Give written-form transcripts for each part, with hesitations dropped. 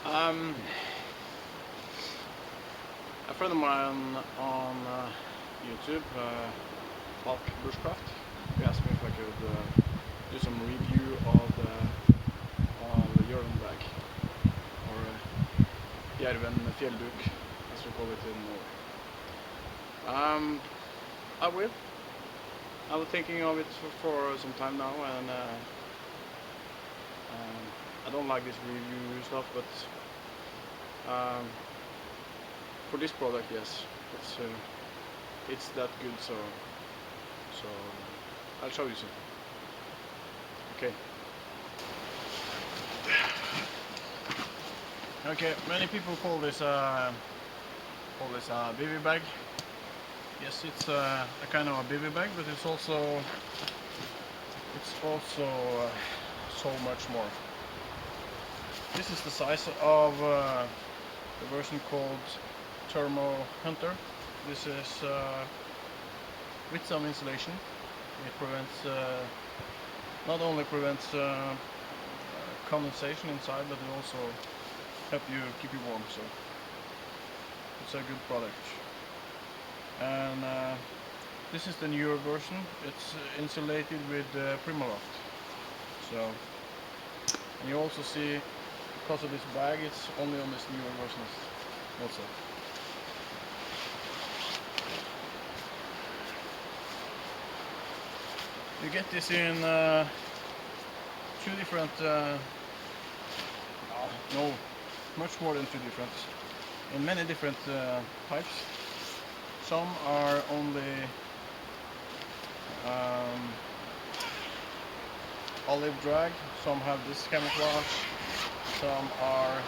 Um, a friend of mine on YouTube, Bulk Bushcraft, he asked me if I could do some review of the Jerven bag, or Jerven Fjellduk, as we call it in Norway. I will. I was thinking of it for some time now, and I don't like this review stuff, but for this product, yes, it's that good. So I'll show you something. Okay. Okay. Many people call this bivvy bag. Yes, it's a kind of a bivvy bag, but it's also so much more. This is the size of the version called Thermo Hunter. This is with some insulation. It prevents not only prevents condensation inside, but it also helps you keep you warm. So it's a good product. And this is the newer version. It's insulated with primaloft. So, and you also see, because of this bag, it's only on this newer version also. You get this in two different, no, much more than two different, in many different types. Some are only olive drag, some have this camouflage, some are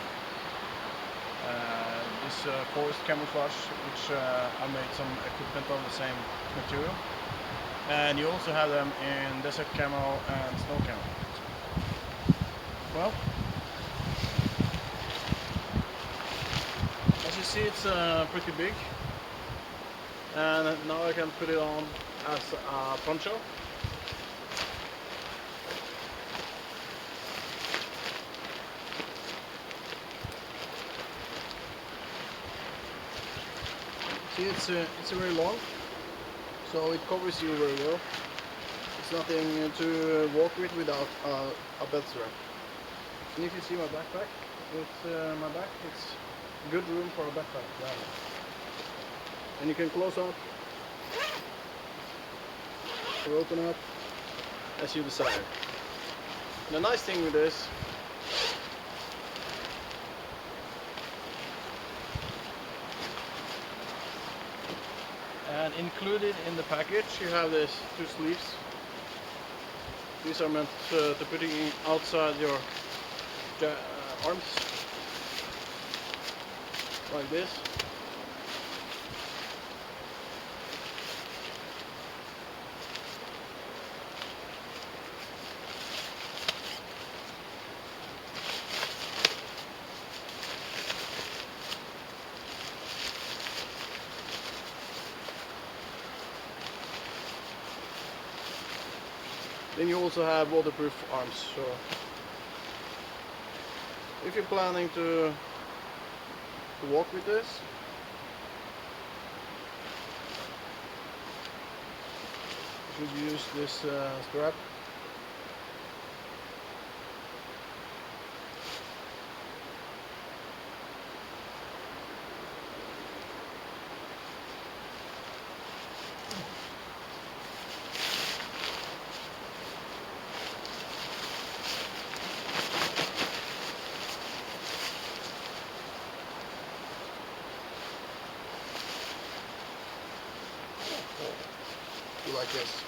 this forest camouflage, which I made some equipment of the same material. And you also have them in desert camo and snow camo. Well, as you see, it's pretty big. And now I can put it on as a poncho. See, it's very long, so it covers you very well. It's nothing to walk with without a belt strap. And if you see my backpack, it's good room for a backpack. And you can close up or open up as you desire. The nice thing with this and included in the package, you have this two sleeves. These are meant to putting outside your arms, like this. Then you also have waterproof arms. So if you're planning to walk with this, you should use this strap. Like this.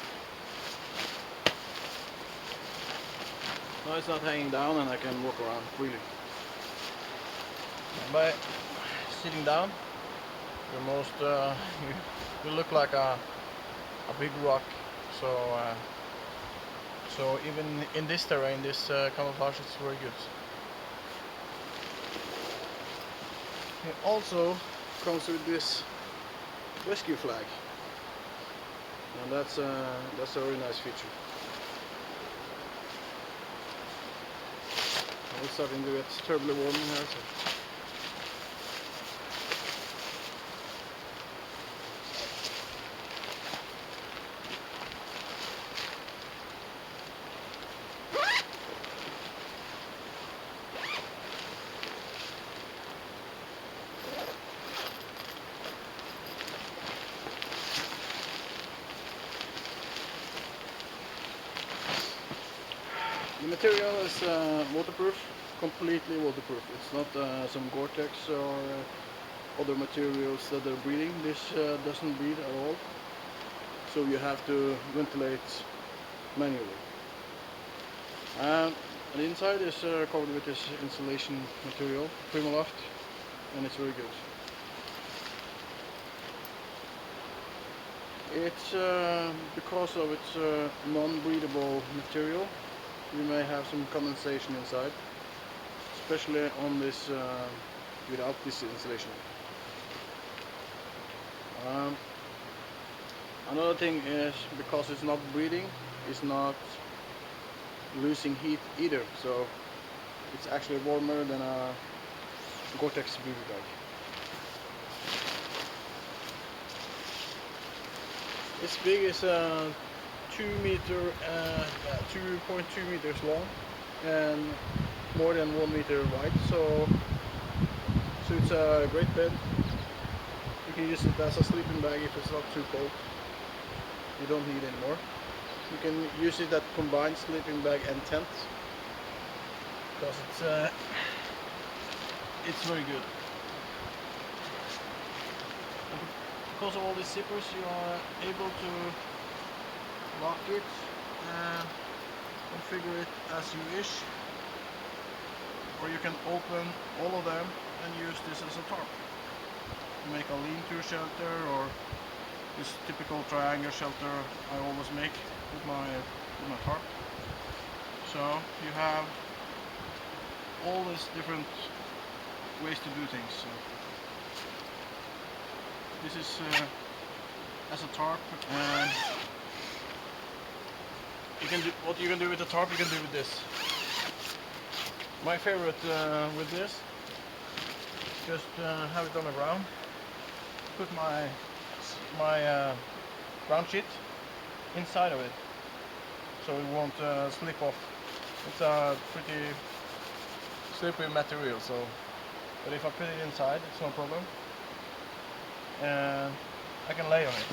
Now it's not hanging down and I can walk around freely. And by sitting down, you look like a big rock. So even in this terrain, this camouflage is very good. It also comes with this rescue flag. And that's a very nice feature. It's starting to get terribly warm in here. So. The material is waterproof, completely waterproof. It's not some Gore-Tex or other materials that are breathing. This doesn't breathe at all, so you have to ventilate manually. The inside is covered with this insulation material, primaloft, and it's very good. It's because of its non-breathable material, you may have some condensation inside, especially on this without this insulation. Another thing is, because it's not breathing, it's not losing heat either, so it's actually warmer than a Gore-Tex bivvy bag. This big is 2.2 meters long and more than 1 meter wide, so it's a great bed. You can use it as a sleeping bag if it's not too cold. You don't need any more. You can use it as combined sleeping bag and tent, because it's very good. Because of all these zippers, you are able to lock it and configure it as you wish, or you can open all of them and use this as a tarp. Make a lean-to shelter, or this typical triangle shelter I always make with my tarp. So you have all these different ways to do things. So this is as a tarp, and you can do what you can do with the tarp. You can do with this. My favorite with this, just have it on the ground. Put my ground sheet inside of it, so it won't slip off. It's a pretty slippery material, so but if I put it inside, it's no problem, and I can lay on it.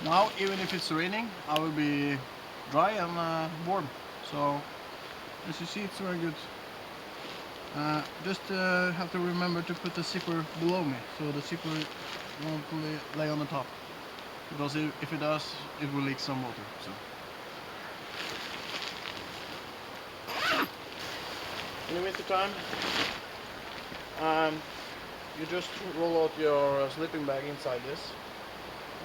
Now, even if it's raining, I will be dry and warm. So, as you see, it's very good. Just have to remember to put the zipper below me, so the zipper won't lay on the top. Because if it does, it will leak some water. So. In the winter time, you just roll out your sleeping bag inside this.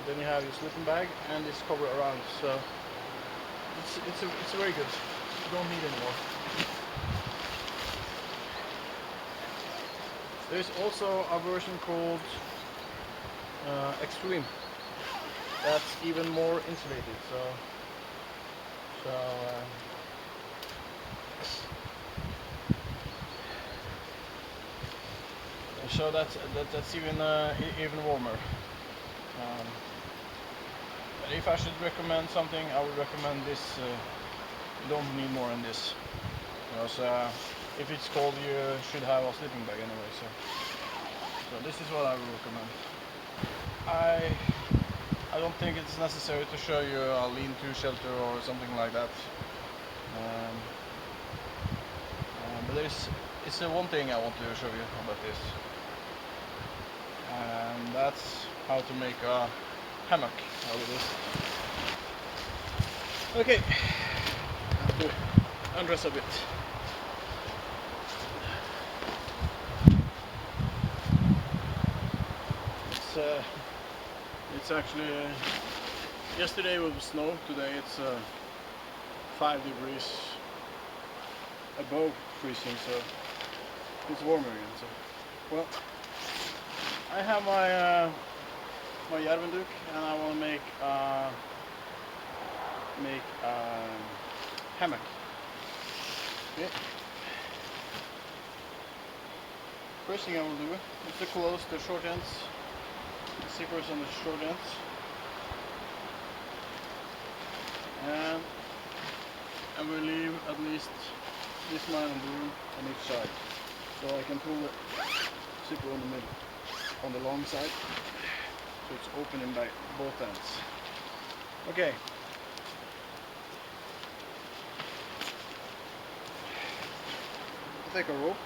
Then you have your sleeping bag and this cover around, so it's very good. You don't need any more. There's also a version called Extreme that's even more insulated. So that's even warmer. But if I should recommend something, I would recommend this. You don't need more than this, because if it's cold, you should have a sleeping bag anyway. So this is what I would recommend. I don't think it's necessary to show you a lean-to shelter or something like that. But it's one thing I want to show you about this, and that's how to make a hammock out of this. Okay, have to undress a bit. It's actually yesterday it was snow. Today it's 5 degrees above freezing, so it's warmer again. So, well, I have my Jerven Fjellduken, and I want to make a hammock. Okay. First thing I will do is to close the short ends, the zippers on the short ends, and I will leave at least this amount of room on each side, so I can pull the zipper on the middle, on the long side, so it's opening by both ends. Okay. Take a rope.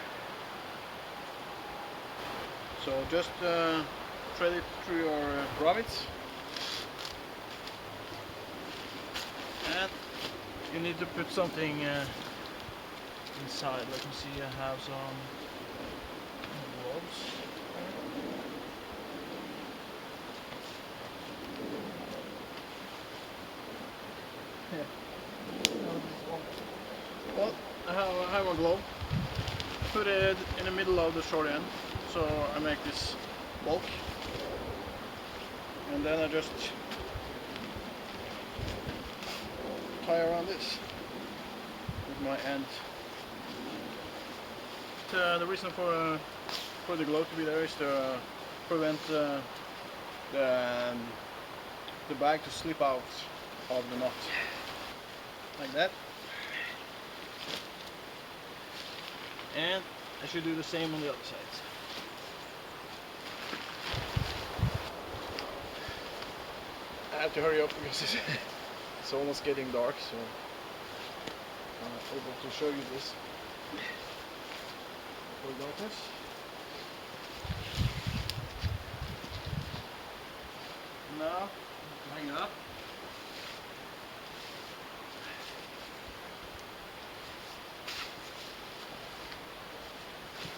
So just thread it through your grommets, and you need to put something inside. Let me see, I have some gloves. Well, I have a glove. Put it in the middle of the short end, so I make this bulk, and then I just tie around this with my end. The reason for the glove to be there is to prevent the bag to slip out of the knot, like that. And I should do the same on the other side. I have to hurry up because it's almost getting dark, so I'm not able to show you this for darkness. Now, hang it up.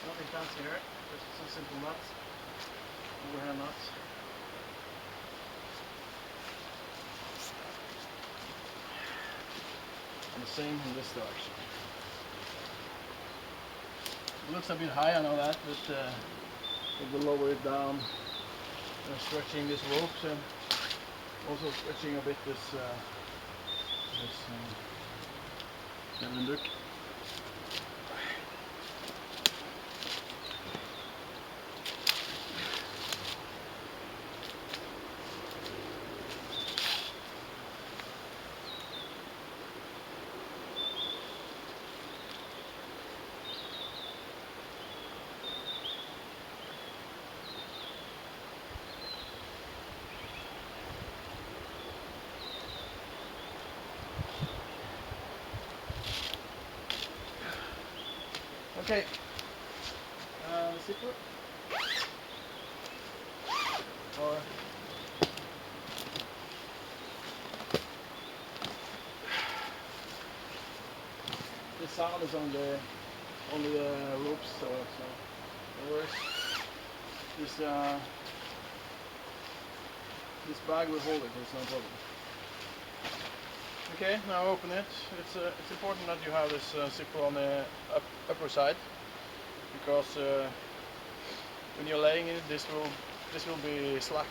Nothing fancy here, just some simple nuts, overhand nuts. And the same in this direction. It looks a bit high, I know that, but we'll lower it down, stretching this rope, and also stretching a bit this Jerven Fjellduken. Okay, zipper, or the sound is on the ropes, so it works. This bag will hold it, it's no problem. Okay, now open it. It's important that you have this zipper on the upper side, because when you're laying it, this will be slack.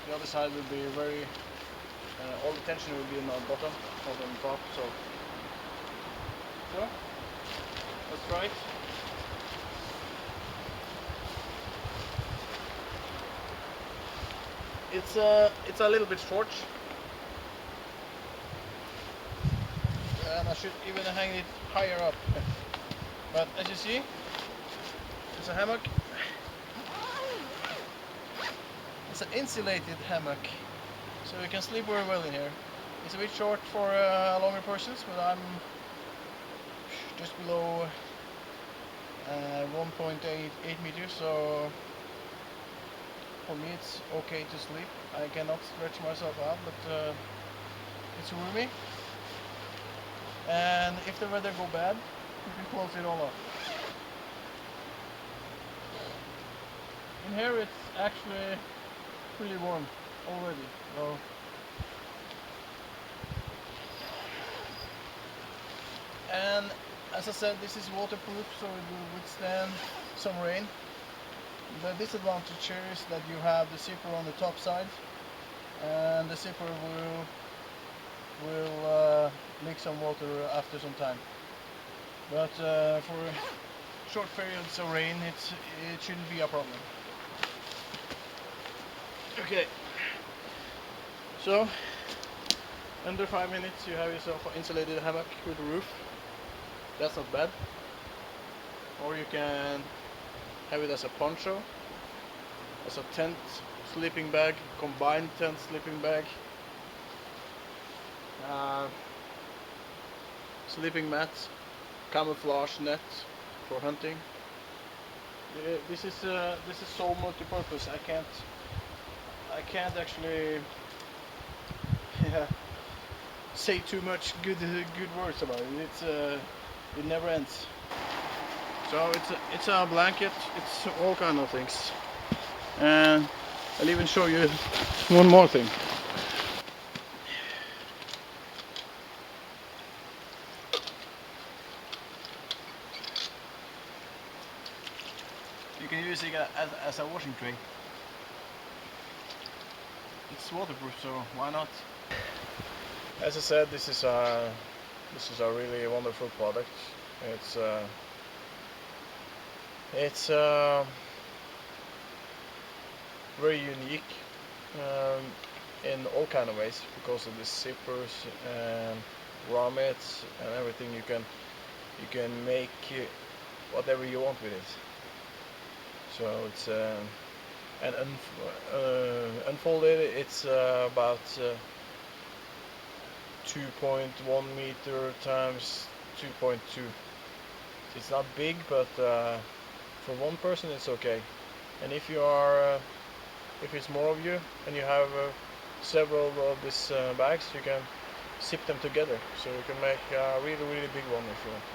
The other side will be very. All the tension will be in the bottom, not on top. So let's try it. It's a little bit short. And I should even hang it higher up. But as you see, it's a hammock. It's an insulated hammock, so you can sleep very well in here. It's a bit short for longer persons, but I'm just below 1.8 meters, so For me it's okay to sleep. I cannot stretch myself out, but it's roomy. And if the weather go bad, you can close it all up. In here it's actually pretty warm already. So and as I said, this is waterproof, so it will withstand some rain. The disadvantage here is that you have the zipper on the top side, and the zipper will leak some water after some time. But for short periods of rain, it shouldn't be a problem. Okay, so under 5 minutes you have yourself an insulated hammock with a roof. That's not bad. Or you can have it as a poncho, as a tent, sleeping bag, combined tent, sleeping bag, sleeping mat, camouflage net for hunting. This is so multi-purpose. I can't actually say too much good words about it. It never ends. So it's a blanket. It's all kind of things. And I'll even show you one more thing. You can use it as a washing tray. It's waterproof, so why not? As I said, this is a really wonderful product. It's very unique in all kind of ways because of the zippers and grommets and everything. You can make whatever you want with it. So it's and unfolded. It's about 2.1 meter times 2.2. It's not big, but for one person it's okay. And if if it's more of you and you have several of these bags, you can zip them together, so you can make a really big one if you want to.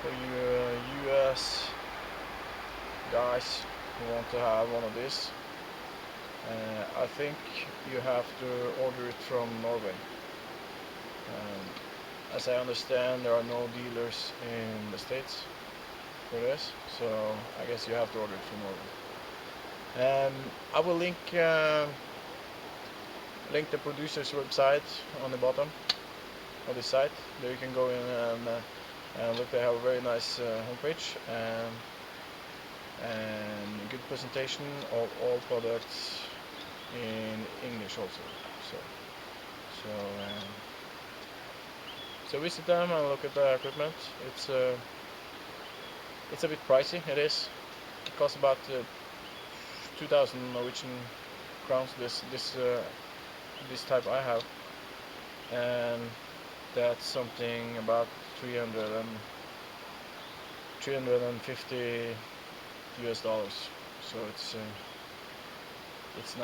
For you US guys who want to have one of these, I think you have to order it from Norway. As I understand, there are no dealers in the States for this, so I guess you have to order it from Norway. I will link the producer's website on the bottom of the site. There you can go in and look. They have a very nice homepage and good presentation of all products in English also. So visit them and look at the equipment. It's a bit pricey. It is. It costs about 2,000 Norwegian crowns. This type I have, and that's something about 350 US dollars. So it's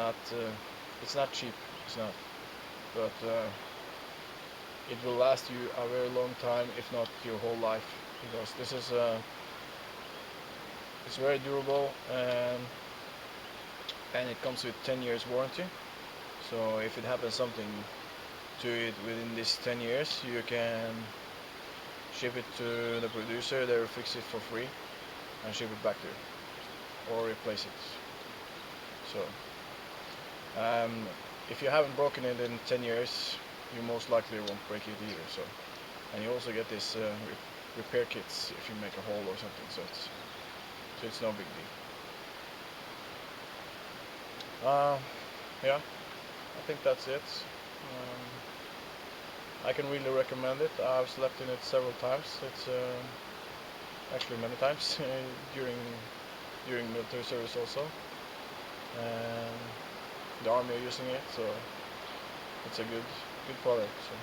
not cheap. It's not, but it will last you a very long time, if not your whole life, because this is it's very durable, and it comes with 10 years warranty. So if it happens something to it within these 10 years, you can ship it to the producer. They will fix it for free and ship it back to you or replace it. So if you haven't broken it in 10 years, you most likely won't break it either. So, and you also get this repair kits if you make a hole or something. So it's no big deal. Yeah, I think that's it. I can really recommend it. I've slept in it several times. It's actually many times during military service also. And the army are using it, so it's a good product. So.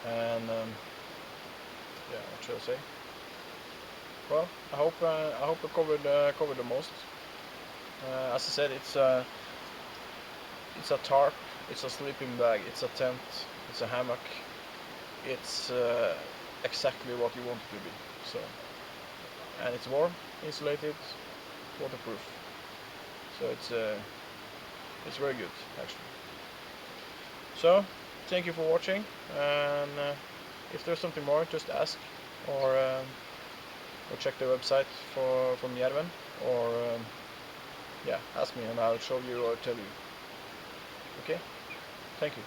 And yeah, what should I say? Well, I hope I covered the most. As I said, it's a tarp, it's a sleeping bag, it's a tent, it's a hammock. It's exactly what you want it to be. So, and it's warm, insulated, waterproof. So it's very good actually. So thank you for watching, and if there's something more, just ask, or check the website from Jerven, or yeah, ask me and I'll show you or tell you. Okay, thank you.